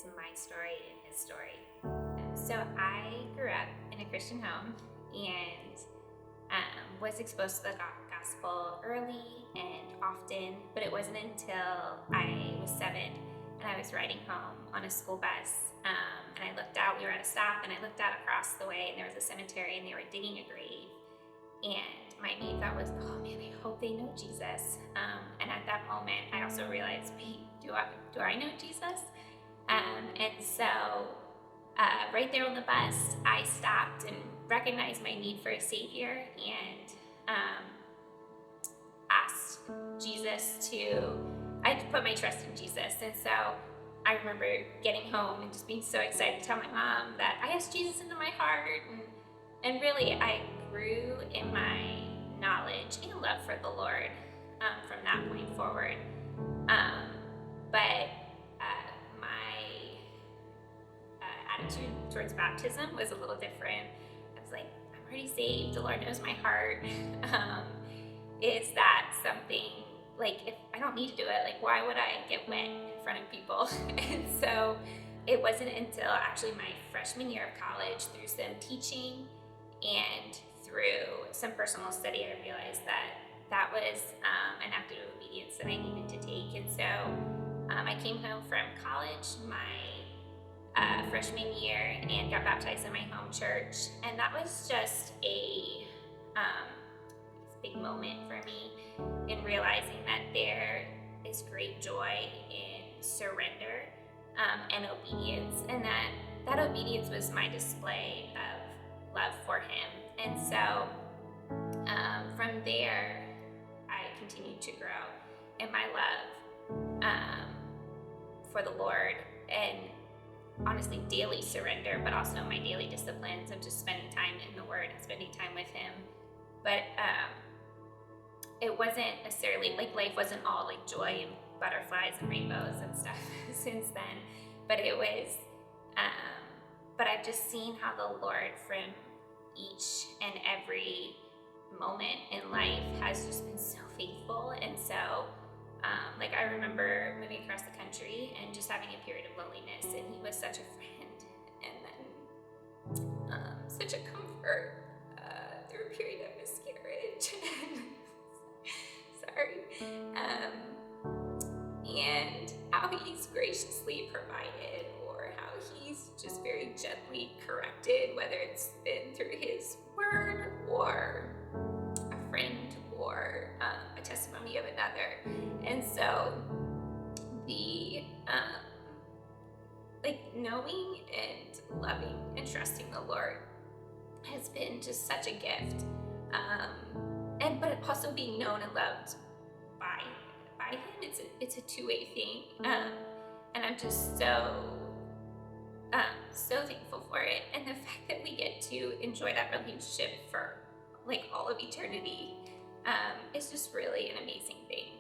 is my story and his story. So I grew up in a Christian home and was exposed to the gospel early and often, but it wasn't until I was 7 and I was riding home on a school bus, and I looked out, we were at a stop, and I looked out across the way and there was a cemetery and they were digging a grave. And my main thought was, oh man, I hope they know Jesus. And at that moment, I also realized, wait, do I know Jesus? And so right there on the bus, I stopped and recognized my need for a Savior and asked Jesus I put my trust in Jesus. And so I remember getting home and just being so excited to tell my mom that I asked Jesus into my heart. And really, I grew in my knowledge and love for the Lord from that point forward. But my attitude towards baptism was a little different. I was like, I'm already saved. The Lord knows my heart. Is that something, like, if I don't need to do it, like, why would I get wet in front of people? And so it wasn't until actually my freshman year of college, through some teaching and through some personal study, I realized that was an act of obedience that I needed to take. And so I came home from college my freshman year and got baptized in my home church. And that was just a big moment for me in realizing that there is great joy in surrender and obedience, and that obedience was my display of love for him. And so from there, I continued to grow in my love for the Lord, and honestly daily surrender, but also my daily disciplines of just spending time in the Word and spending time with him. But it wasn't necessarily like life wasn't all like joy and butterflies and rainbows and stuff since then, but it was but I've just seen how the Lord from each and every moment in life has just been so faithful. And so like I remember moving across the country and just having a period of loneliness, and he was such a friend and then such a comfort through a period of miscarriage. Sorry. And how he's graciously provided, or how he's just very gently corrected, whether it's been through his word or a friend or a testimony of another. And so the like knowing and loving and trusting the Lord has been just such a gift. But also being known and loved by him, it's a two-way thing. And I'm just so thankful for it. And the fact that we get to enjoy that relationship for like all of eternity is just really an amazing thing.